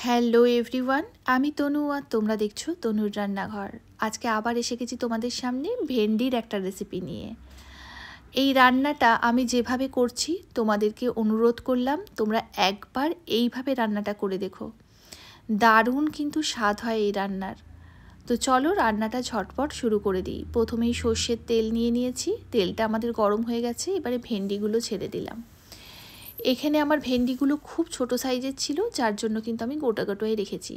Hello everyone, আমি তনু আর তোমরা দেখছো তনুর রান্নাঘর। আজকে আবার এসে গেছি তোমাদের সামনে ভেন্ডির একটা রেসিপি নিয়ে। এই রান্নাটা আমি যেভাবে করছি তোমাদেরকে অনুরোধ করলাম তোমরা একবার এইভাবে রান্নাটা করে দেখো। দারুণ কিন্তু স্বাদ হয় এই রান্নার। তো চলো রান্নাটা ঝটপট শুরু করে দিই। প্রথমেই সর্ষের তেল নিয়ে নিয়েছি, তেলটা আমাদের গরম হয়ে গেছে, এবারে ভেন্ডিগুলো ছেড়ে দিলাম। এখানে আমার ভেন্ডিগুলো খুব ছোট সাইজের ছিল, যার জন্য কিন্তু আমি গোটা গোটাই রেখেছি।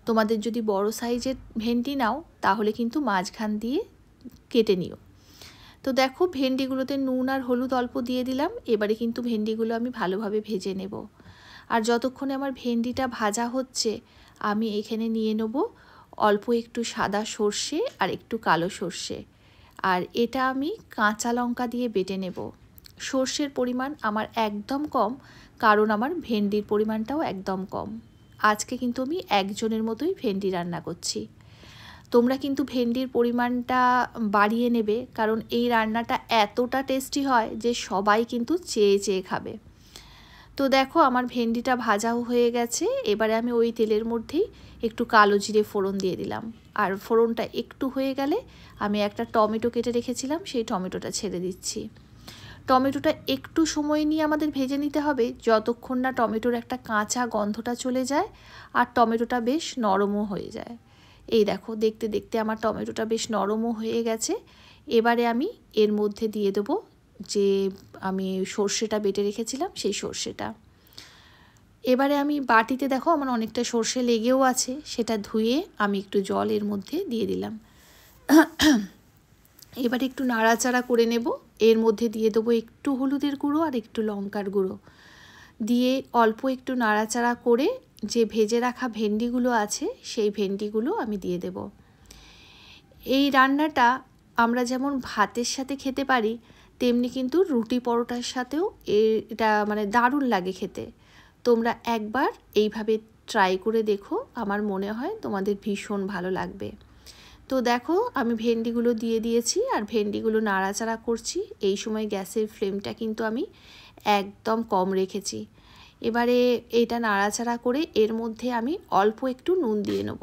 তোমাদের যদি বড় সাইজের ভেন্ডি নাও তাহলে কিন্তু মাঝখান দিয়ে কেটে নিও। তো দেখো ভেন্ডিগুলোতে নুন আর হলুদ অল্প দিয়ে দিলাম। এবারে কিন্তু ভেন্ডিগুলো আমি ভালোভাবে ভেজে নেব। আর যতক্ষণে আমার ভেন্ডিটা ভাজা হচ্ছে আমি এখানে নিয়ে নেব অল্প একটু সাদা সর্ষে আর একটু কালো সর্ষে, আর এটা আমি কাঁচা লঙ্কা দিয়ে বেটে নেব। সর্ষের পরিমাণ আমার একদম কম, কারণ আমার ভেন্ডির পরিমাণটাও একদম কম। আজকে কিন্তু আমি একজনের মতোই ভেন্ডি রান্না করছি। তোমরা কিন্তু ভেন্ডির পরিমাণটা বাড়িয়ে নেবে, কারণ এই রান্নাটা এতটা টেস্টি হয় যে সবাই কিন্তু চেয়ে চেয়ে খাবে। তো দেখো আমার ভেন্ডিটা ভাজাও হয়ে গেছে। এবারে আমি ওই তেলের মধ্যেই একটু কালো জিরে ফোড়ন দিয়ে দিলাম, আর ফোড়নটা একটু হয়ে গেলে আমি একটা টমেটো কেটে রেখেছিলাম, সেই টমেটোটা ছেড়ে দিচ্ছি। টমেটোটা একটু সময় নিয়ে আমাদের ভেজে নিতে হবে, যতক্ষণ না টমেটোর একটা কাঁচা গন্ধটা চলে যায় আর টমেটোটা বেশ নরমও হয়ে যায়। এই দেখো দেখতে দেখতে আমার টমেটোটা বেশ নরমও হয়ে গেছে। এবারে আমি এর মধ্যে দিয়ে দেবো যে আমি সর্ষেটা বেটে রেখেছিলাম সেই সর্ষেটা। এবারে আমি বাটিতে দেখো আমার অনেকটা সর্ষে লেগেও আছে, সেটা ধুয়ে আমি একটু জল এর মধ্যে দিয়ে দিলাম। এবারে একটু নাড়াচাড়া করে নেব। এর মধ্যে দিয়ে দেবো একটু হলুদের গুঁড়ো আর একটু লঙ্কার গুঁড়ো দিয়ে অল্প একটু নাড়াচাড়া করে যে ভেজে রাখা ভেন্ডিগুলো আছে সেই ভেন্ডিগুলো আমি দিয়ে দেব। এই রান্নাটা আমরা যেমন ভাতের সাথে খেতে পারি, তেমনি কিন্তু রুটি পরোটার সাথেও এটা মানে দারুণ লাগে খেতে। তোমরা একবার এইভাবে ট্রাই করে দেখো, আমার মনে হয় তোমাদের ভীষণ ভালো লাগবে। তো দেখো আমি ভেন্ডিগুলো দিয়ে দিয়েছি আর ভেন্ডিগুলো নাড়াচাড়া করছি। এই সময় গ্যাসের ফ্লেমটা কিন্তু আমি একদম কম রেখেছি। এবারে এটা নাড়াচাড়া করে এর মধ্যে আমি অল্প একটু নুন দিয়ে নেব।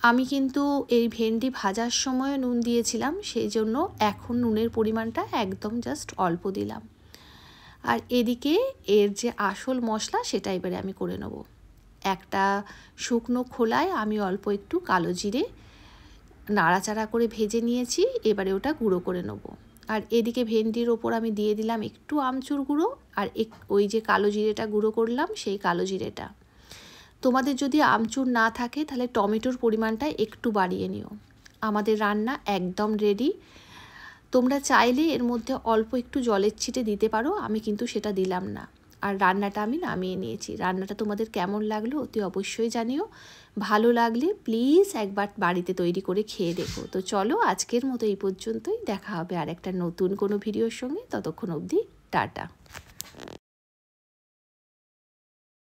আমি কিন্তু এই ভেন্ডি ভাজার সময় নুন দিয়েছিলাম, সেই জন্য এখন নুনের পরিমাণটা একদম জাস্ট অল্প দিলাম। আর এদিকে এর যে আসল মশলা সেটা এবারে আমি করে নেব। একটা শুকনো খোলায় আমি অল্প একটু কালো জিরে নাড়াচাড়া করে ভেজে নিয়েছি, এবারে ওটা গুঁড়ো করে নেব। আর এদিকে ভেন্ডির ওপর আমি দিয়ে দিলাম একটু আমচুর গুঁড়ো আর ওই যে কালো জিরেটা গুঁড়ো করলাম সেই কালো জিরেটা। তোমাদের যদি আমচুর না থাকে তাহলে টমেটোর পরিমাণটা একটু বাড়িয়ে নিও। আমাদের রান্না একদম রেডি। তোমরা চাইলে এর মধ্যে অল্প একটু জলের ছিটে দিতে পারো, আমি কিন্তু সেটা দিলাম না। আর রান্নাটা আমি নামিয়ে নিয়েছি। রান্নাটা তোমাদের কেমন লাগলো অতি অবশ্যই জানিও। ভালো লাগলে প্লিজ একবার বাড়িতে তৈরি করে খেয়ে দেখো। তো চলো আজকের মতো এই পর্যন্তই, দেখা হবে আর একটা নতুন কোনো ভিডিওর সঙ্গে। ততক্ষণ অবধি টাটা।